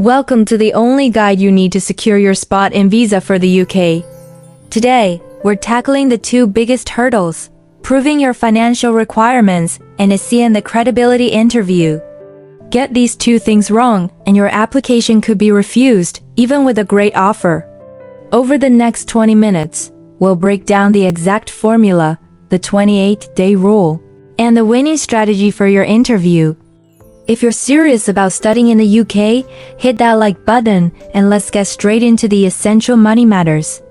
Welcome to the only guide you need to secure your spot in visa for the UK. Today, we're tackling the two biggest hurdles, proving your financial requirements and ACING the credibility interview. Get these two things wrong, and your application could be refused, even with a great offer. Over the next 20 minutes, we'll break down the exact formula, the 28-day rule, and the winning strategy for your interview. If you're serious about studying in the UK, hit that like button and let's get straight into the essential money matters.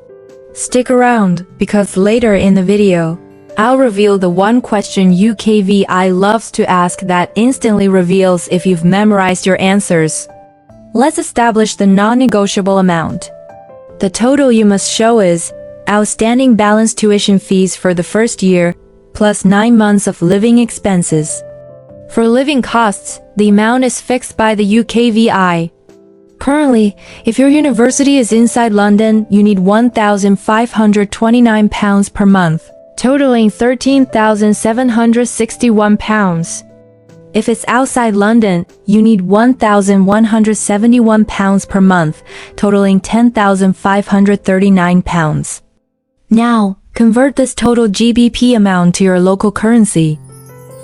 Stick around, because later in the video, I'll reveal the one question UKVI loves to ask that instantly reveals if you've memorized your answers. Let's establish the non-negotiable amount. The total you must show is outstanding balance tuition fees for the first year, plus 9 months of living expenses. For living costs, the amount is fixed by the UKVI. Currently, if your university is inside London, you need £1,529 per month, totaling £13,761. If it's outside London, you need £1,171 per month, totaling £10,539. Now, convert this total GBP amount to your local currency.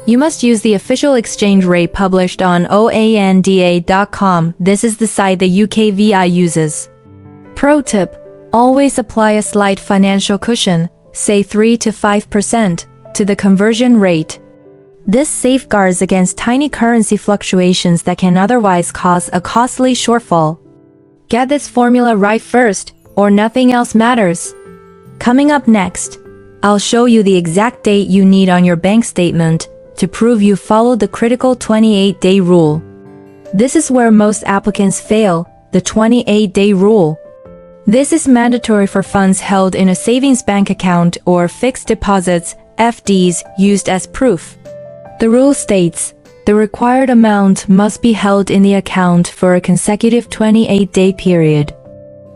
You must use the official exchange rate published on oanda.com. This is the site the UKVI uses. Pro tip: always apply a slight financial cushion, say 3 to 5%, to the conversion rate. This safeguards against tiny currency fluctuations that can otherwise cause a costly shortfall. Get this formula right first, or nothing else matters. Coming up next, I'll show you the exact date you need on your bank statement to prove you followed the critical 28-day rule. This is where most applicants fail, the 28-day rule. This is mandatory for funds held in a savings bank account or fixed deposits, FDs, used as proof. The rule states, the required amount must be held in the account for a consecutive 28-day period.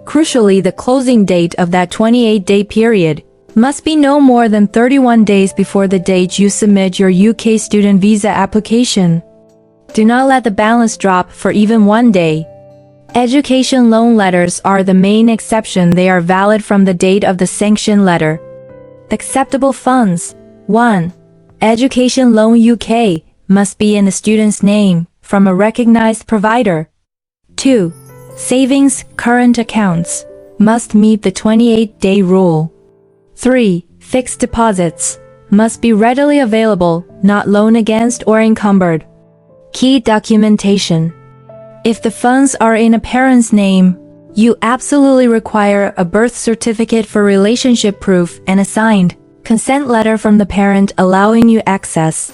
Crucially, the closing date of that 28-day period must be no more than 31 days before the date you submit your UK student visa application. Do not let the balance drop for even 1 day. Education loan letters are the main exception. They are valid from the date of the sanction letter. Acceptable funds: 1. Education loan UK must be in the student's name, from a recognized provider. 2. Savings current accounts must meet the 28-day rule. 3. Fixed deposits must be readily available, not loan against or encumbered. Key documentation: if the funds are in a parent's name, you absolutely require a birth certificate for relationship proof and a signed consent letter from the parent allowing you access.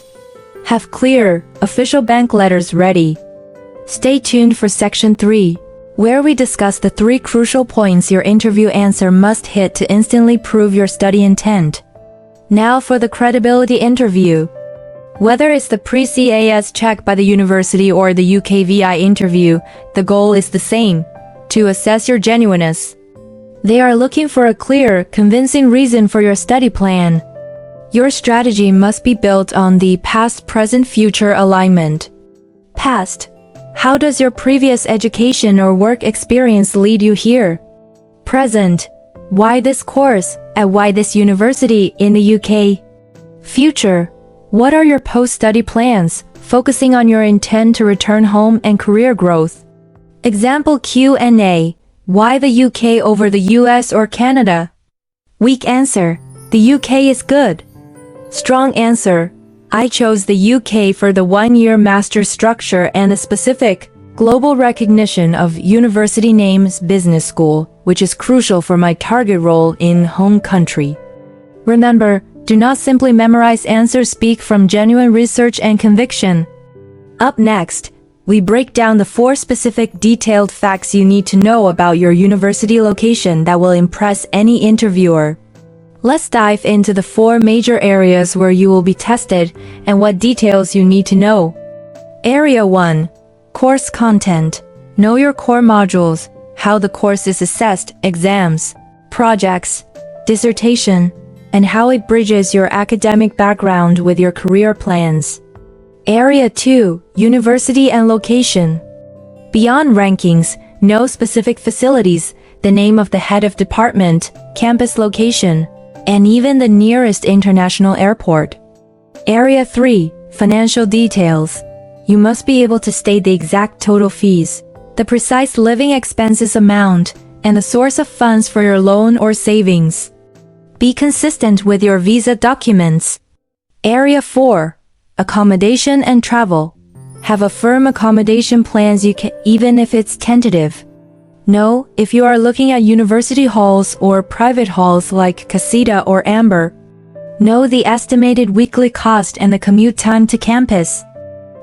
Have clear, official bank letters ready. Stay tuned for Section 3, where we discuss the 3 crucial points your interview answer must hit to instantly prove your study intent. Now for the credibility interview. Whether it's the pre-CAS check by the university or the UKVI interview, the goal is the same: to assess your genuineness. They are looking for a clear, convincing reason for your study plan. Your strategy must be built on the past, present, future alignment. Past: how does your previous education or work experience lead you here? Present: why this course, at why this university in the UK? Future: what are your post-study plans, focusing on your intent to return home and career growth? Example Q&A: why the UK over the US or Canada? Weak answer: the UK is good. Strong answer: I chose the UK for the 1-year master's structure and the specific, global recognition of university names business school, which is crucial for my target role in home country. Remember, do not simply memorize answers, speak from genuine research and conviction. Up next, we break down the 4 specific detailed facts you need to know about your university location that will impress any interviewer. Let's dive into the 4 major areas where you will be tested and what details you need to know. Area 1. Course content. Know your core modules, how the course is assessed, exams, projects, dissertation, and how it bridges your academic background with your career plans. Area 2. University and location. Beyond rankings, know specific facilities, the name of the head of department, campus location, and even the nearest international airport. Area 3. Financial details. You must be able to state the exact total fees, the precise living expenses amount, and the source of funds for your loan or savings. Be consistent with your visa documents. Area 4. Accommodation and travel. Have a firm accommodation plans even if it's tentative. Know if you are looking at university halls or private halls like Casita or Amber. Know the estimated weekly cost and the commute time to campus.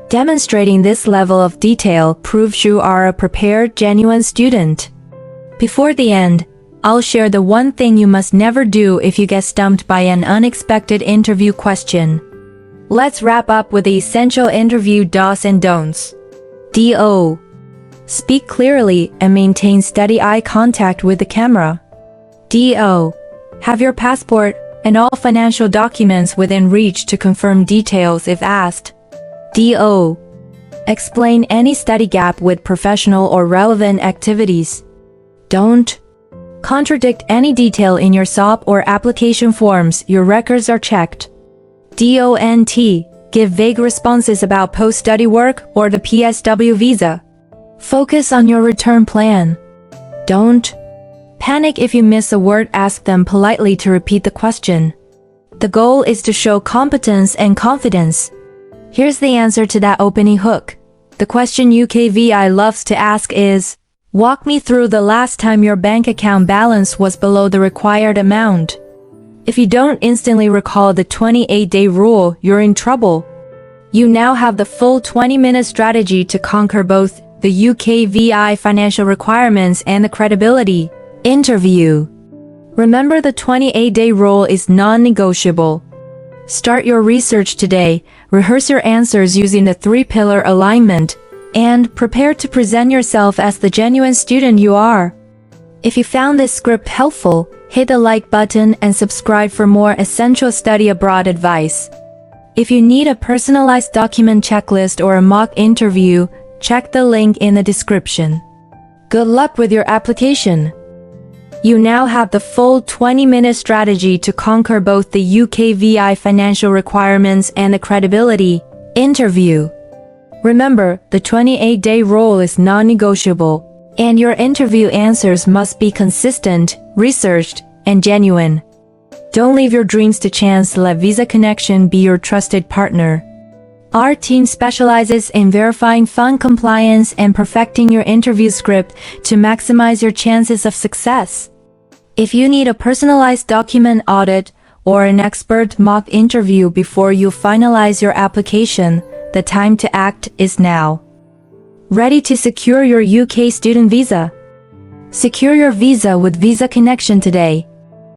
Demonstrating this level of detail proves you are a prepared, genuine student. Before the end, I'll share the one thing you must never do if you get stumped by an unexpected interview question. Let's wrap up with the essential interview do's and don'ts. Do. Speak clearly and maintain steady eye contact with the camera. Do. Have your passport and all financial documents within reach to confirm details if asked. Do. Explain any study gap with professional or relevant activities. Don't contradict any detail in your SOP or application forms. Your records are checked. Don't give vague responses about post-study work or the PSW visa. Focus on your return plan. Don't panic if you miss a word. Ask them politely to repeat the question. The goal is to show competence and confidence. Here's the answer to that opening hook. The question UKVI loves to ask is, walk me through the last time your bank account balance was below the required amount. If you don't instantly recall the 28-day rule, you're in trouble. You now have the full 20-minute strategy to conquer both the UKVI financial requirements and the credibility interview. Remember, the 28-day rule is non-negotiable. Start your research today, rehearse your answers using the 3-pillar alignment, and prepare to present yourself as the genuine student you are. If you found this script helpful, hit the like button and subscribe for more essential study abroad advice. If you need a personalized document checklist or a mock interview, check the link in the description. Good luck with your application. You now have the full 20-minute strategy to conquer both the UKVI financial requirements and the credibility interview. Remember, the 28-day rule is non-negotiable, and your interview answers must be consistent, researched, and genuine. Don't leave your dreams to chance. Let Visa Connection be your trusted partner. Our team specializes in verifying fund compliance and perfecting your interview script to maximize your chances of success. If you need a personalized document audit or an expert mock interview before you finalize your application, the time to act is now. Ready to secure your UK student visa? Secure your visa with Visa Connection today.